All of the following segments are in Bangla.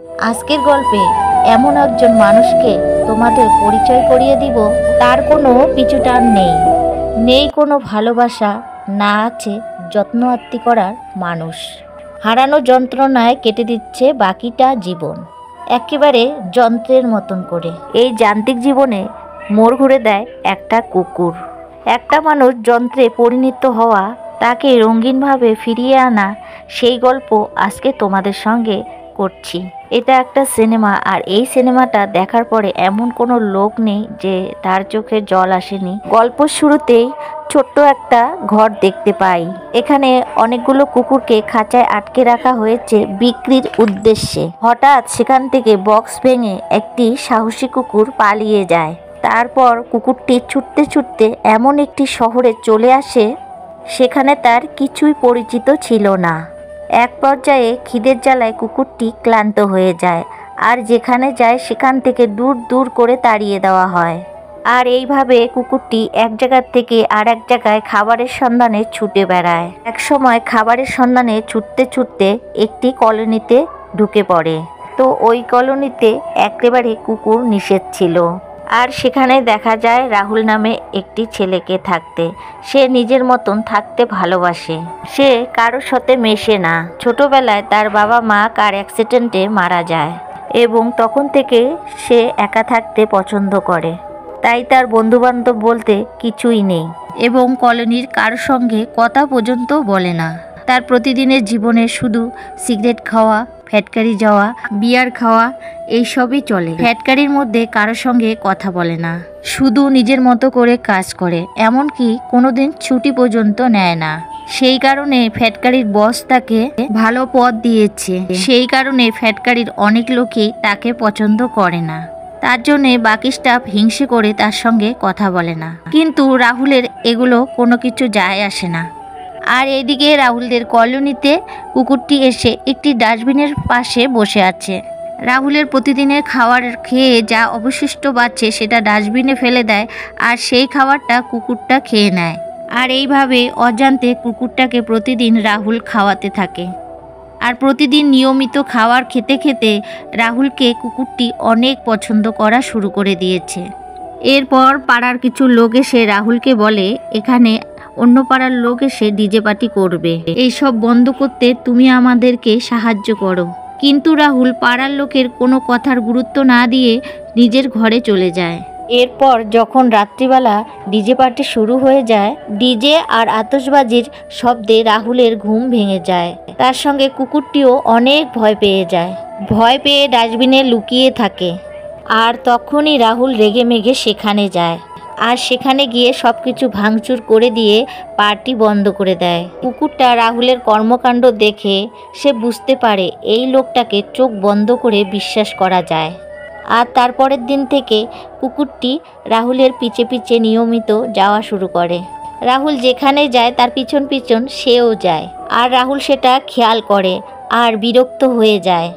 আজকের গল্পে এমন একজন মানুষকে তোমাদের পরিচয় করিয়ে দিব, তার কোনো পিছুটান নেই, নেই কোনো ভালোবাসা, না আছে যত্ন আত্তি করার মানুষ। হারানো যন্ত্রণায় কেটে দিচ্ছে বাকিটা জীবন একেবারে যন্ত্রের মতন করে। এই যান্ত্রিক জীবনে মোড় ঘুরে দেয় একটা কুকুর। একটা মানুষ যন্ত্রে পরিণত হওয়া, তাকে রঙিনভাবে ফিরিয়ে আনা, সেই গল্প আজকে তোমাদের সঙ্গে করছি। এটা একটা সিনেমা, আর এই সিনেমাটা দেখার পরে এমন কোনো লোক নেই যে তার চোখে জল আসেনি। গল্প শুরুতেই ছোট্ট একটা ঘর দেখতে পাই। এখানে অনেকগুলো কুকুরকে খাঁচায় আটকে রাখা হয়েছে বিক্রির উদ্দেশ্যে। হঠাৎ সেখান থেকে বক্স ভেঙে একটি সাহসী কুকুর পালিয়ে যায়। তারপর কুকুরটি ছুটতে ছুটতে এমন একটি শহরে চলে আসে, সেখানে তার কিছুই পরিচিত ছিল না। এক পর্যায়ে খিদের জ্বালায় কুকুরটি ক্লান্ত হয়ে যায়, আর যেখানে যায় সেখান থেকে দূর দূর করে তাড়িয়ে দেওয়া হয়। আর এইভাবে কুকুরটি এক জায়গা থেকে আর এক জায়গায় খাবারের সন্ধানে ছুটে বেড়ায়। এক সময় খাবারের সন্ধানে ছুটতে ছুটতে একটি কলোনিতে ঢুকে পড়ে। তো ওই কলোনিতে একেবারে কুকুর নিষেধ ছিল। আর সেখানে দেখা যায় রাহুল নামে একটি ছেলেকে থাকতে। সে নিজের মতন থাকতে ভালোবাসে, সে কারোর সাথে মেশে না। ছোটবেলায় তার বাবা মা কার অ্যাক্সিডেন্টে মারা যায় এবং তখন থেকে সে একা থাকতে পছন্দ করে। তাই তার বন্ধুবান্ধব বলতে কিছুই নেই এবং কলোনির কারোর সঙ্গে কথা পর্যন্ত বলে না। তার প্রতিদিনের জীবনে শুধু সিগারেট খাওয়া, ফ্যাটকারি যাওয়া, বিয়ার খাওয়া, এইসবই চলে। ফ্যাটকারির মধ্যে কারোর সঙ্গে কথা বলে না, শুধু নিজের মতো করে কাজ করে, এমনকি কোনোদিন ছুটি পর্যন্ত নেয় না। সেই কারণে ফ্যাটকারির বস তাকে ভালো পদ দিয়েছে। সেই কারণে ফ্যাটকারির অনেক লোকই তাকে পছন্দ করে না। তার জন্যে বাকি স্টাফ হিংসে করে তার সঙ্গে কথা বলে না। কিন্তু রাহুলের এগুলো কোনো কিছু যায় আসে না। আর এদিকে রাহুলদের কলোনিতে কুকুরটি এসে একটি ডাস্টবিনের পাশে বসে আছে। রাহুলের প্রতিদিনের খাবার খেয়ে যা অবশিষ্ট বাঁচে সেটা ডাস্টবিনে ফেলে দেয়, আর সেই খাবারটা কুকুরটা খেয়ে নেয়। আর এইভাবে অজান্তে কুকুরটাকে প্রতিদিন রাহুল খাওয়াতে থাকে। আর প্রতিদিন নিয়মিত খাবার খেতে খেতে রাহুলকে কুকুরটি অনেক পছন্দ করা শুরু করে দিয়েছে। এরপর পাড়ার কিছু লোক এসে রাহুলকে বলে, এখানে অন্য পাড়ার লোক এসে ডিজে পার্টি করবে, এইসব বন্ধ করতে তুমি আমাদেরকে সাহায্য করো। কিন্তু রাহুল পাড়ার লোকের কোনো কথার গুরুত্ব না দিয়ে নিজের ঘরে চলে যায়। এরপর যখন রাত্রিবেলা ডিজে পার্টি শুরু হয়ে যায়, ডিজে আর আতশবাজির শব্দে রাহুলের ঘুম ভেঙে যায়। তার সঙ্গে কুকুরটিও অনেক ভয় পেয়ে যায়। ভয় পেয়ে ডাস্টবিনে লুকিয়ে থাকে। আর তখনই রাহুল রেগে মেগে সেখানে যায়, আর সেখানে গিয়ে সব কিছু ভাঙচুর করে দিয়ে পার্টি বন্ধ করে দেয়। কুকুরটা রাহুলের কর্মকাণ্ড দেখে সে বুঝতে পারে এই লোকটাকে চোখ বন্ধ করে বিশ্বাস করা যায়। আর তারপরের দিন থেকে কুকুরটি রাহুলের পিছে পিছে নিয়মিত যাওয়া শুরু করে। রাহুল যেখানে যায় তার পিছন পিছন সেও যায়, আর রাহুল সেটা খেয়াল করে আর বিরক্ত হয়ে যায়।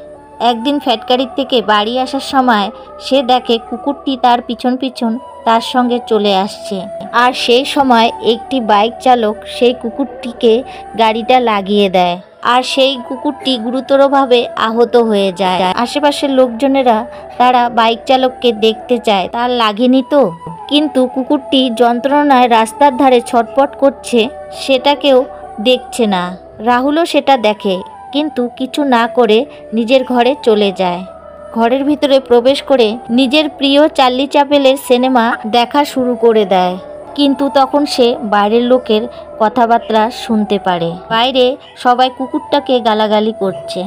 একদিন ফ্যাটকারির থেকে বাড়ি আসার সময় সে দেখে কুকুরটি তার পিছন পিছন তার সঙ্গে চলে আসছে। আর সেই সময় একটি বাইক চালক সেই কুকুরটিকে গাড়িটা লাগিয়ে দেয়, আর সেই কুকুরটি গুরুতরভাবে আহত হয়ে যায়। আশেপাশের লোকজনেরা তারা বাইক চালককে দেখতে চায়, তার লাগেনি তো। কিন্তু কুকুরটি যন্ত্রণায় রাস্তার ধারে ছটপট করছে, সেটা কেউ দেখছে না। রাহুলও সেটা দেখে, কিন্তু কিছু না করে নিজের ঘরে চলে যায়। ঘরের ভিতরে প্রবেশ করে নিজের প্রিয় চার্লি চ্যাপেলের সিনেমা দেখা শুরু করে দেয়। কিন্তু তখন সে বাইরের লোকের কথাবার্তা শুনতে পারে। বাইরে সবাই কুকুরটাকে গালাগালি করছে।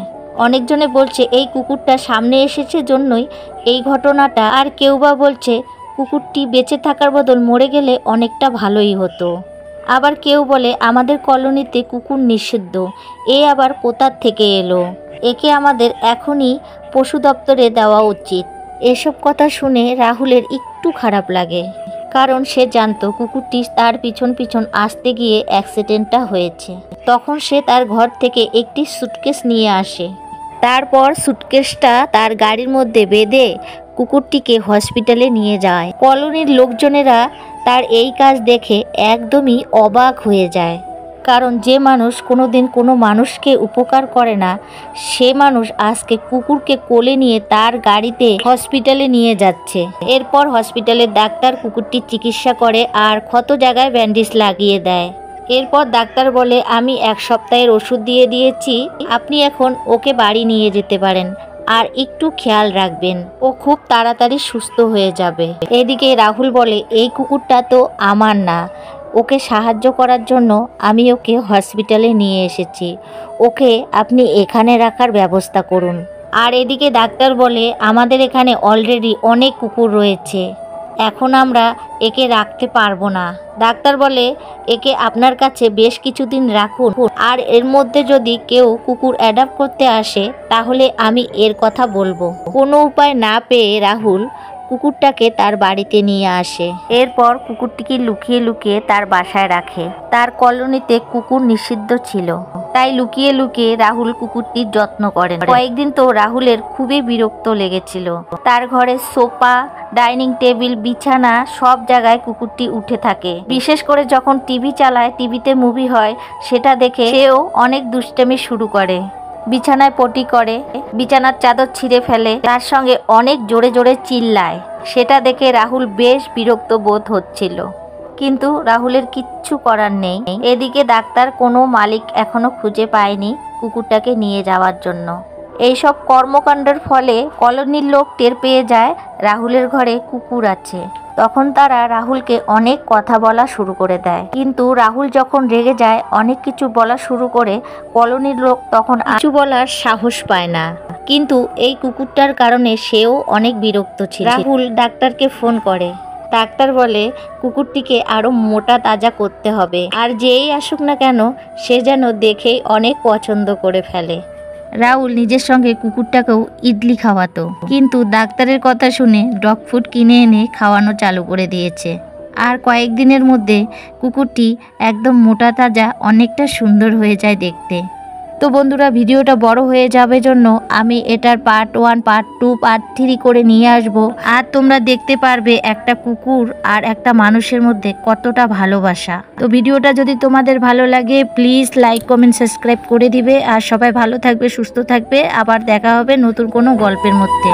অনেকজনে বলছে এই কুকুরটা সামনে এসেছে জন্যই এই ঘটনাটা, আর কেউ বা বলছে কুকুরটি বেঁচে থাকার বদল মরে গেলে অনেকটা ভালোই হতো। আবার কেউ বলে আমাদের কলোনিতে কুকুর নিষিদ্ধ, এ আবার কোথার থেকে এলো, একে আমাদের এখনই পশু দপ্তরে দেওয়া উচিত। এসব কথা শুনে রাহুলের একটু খারাপ লাগে, কারণ সে জানতো কুকুরটি তার পিছন পিছন আসতে গিয়ে অ্যাক্সিডেন্টটা হয়েছে। তখন সে তার ঘর থেকে একটি সুটকেস নিয়ে আসে। তারপর সুটকেসটা তার গাড়ির মধ্যে বেঁধে কুকুরটিকে হসপিটালে নিয়ে যায়। কলোনির লোকজনেরা তার এই কাজ দেখে একদমই অবাক হয়ে যায়, কারণ যে মানুষ কোনোদিন কোনো মানুষকে উপকার করে না, সে মানুষ আজকে কুকুরকে কোলে নিয়ে তার গাড়িতে হসপিটালে নিয়ে যাচ্ছে। এরপর হসপিটালের ডাক্তার কুকুরটির চিকিৎসা করে আর ক্ষত জায়গায় ব্যান্ডেজ লাগিয়ে দেয়। এরপর ডাক্তার বলে, আমি 1 সপ্তাহের ওষুধ দিয়ে দিয়েছি, আপনি এখন ওকে বাড়ি নিয়ে যেতে পারেন, আর একটু খেয়াল রাখবেন, ও খুব তাড়াতাড়ি সুস্থ হয়ে যাবে। এদিকে রাহুল বলে, এই কুকুরটা তো আমার না, ওকে সাহায্য করার জন্য আমি ওকে হসপিটালে নিয়ে এসেছি, ওকে আপনি এখানে রাখার ব্যবস্থা করুন। আর এদিকে ডাক্তার বলে, আমাদের এখানে অলরেডি অনেক কুকুর রয়েছে, এখন আমরা একে রাখতে পারবো না। ডাক্তার বলে, একে আপনার কাছে বেশ কিছুদিন রাখুন, আর এর মধ্যে যদি কেউ কুকুর অ্যাডাপ্ট করতে আসে তাহলে আমি এর কথা বলবো। কোনো উপায় না পেয়ে রাহুল কুকুরটাকে তার বাড়িতে নিয়ে আসে। এরপর কুকুরটিকে লুকিয়ে লুকিয়ে তার বাসায় রাখে। তার কলোনিতে কুকুর নিষিদ্ধ ছিল, তাই লুকিয়ে লুকিয়ে রাহুল কুকুরটির যত্ন করেন। কয়েকদিন তো রাহুলের খুবই বিরক্ত লেগেছিল। তার ঘরে সোফা, ডাইনিং টেবিল, বিছানা সব জায়গায় কুকুরটি উঠে থাকে। বিশেষ করে যখন টিভি চালায়, টিভিতে মুভি হয়, সেটা দেখে সেও অনেক দুষ্টামি শুরু করে। বিছানায় পটি করে, বিছানার চাদর ছিঁড়ে ফেলে, তার সঙ্গে অনেক জোরে জোরে চিল্লায়। সেটা দেখে রাহুল বেশ বিরক্ত বোধ হচ্ছিল, কিন্তু রাহুলের কিচ্ছু করার নেই। এদিকে ডাক্তার কোনো মালিক এখনো খুঁজে পায়নি কুকুরটাকে নিয়ে যাওয়ার জন্য। এইসব কর্মকাণ্ডের ফলে কলোনির লোক টের পেয়ে যায় রাহুলের ঘরে কুকুর আছে। তখন তারা রাহুলকে অনেক কথা বলা শুরু করে দেয়, কিন্তু রাহুল যখন রেগে যায়, অনেক কিছু বলা শুরু করে, কলোনির লোক তখন কিছু বলার সাহস পায় না। কিন্তু এই কুকুরটার কারণে সেও অনেক বিরক্ত ছিল। রাহুল ডাক্তারকে ফোন করে। ডাক্তার বলে, কুকুরটিকে আরো মোটা তাজা করতে হবে, আর যেই আসুক না কেন সে যেন দেখেই অনেক পছন্দ করে ফেলে। রাহুল নিজের সঙ্গে কুকুরটাকেও ইডলি খাওয়াতো, কিন্তু ডাক্তারের কথা শুনে ডগ ফুড কিনে এনে খাওয়ানো চালু করে দিয়েছে। আর কয়েকদিনের মধ্যে কুকুরটি একদম মোটা তাজা, অনেকটা সুন্দর হয়ে যায় দেখতে। তো বন্ধুরা, ভিডিওটা বড় হয়ে যাবে জন্য আমি এটার পার্ট 1, পার্ট 2, পার্ট 3 করে নিয়ে আসব। আর তোমরা দেখতে পারবে একটা কুকুর আর একটা মানুষের মধ্যে কতটা ভালোবাসা। তো ভিডিওটা যদি তোমাদের ভালো লাগে, প্লিজ লাইক, কমেন্ট, সাবস্ক্রাইব করে দিবে। আর সবাই ভালো থাকবে, সুস্থ থাকবে। আবার দেখা হবে নতুন কোনো গল্পের মধ্যে।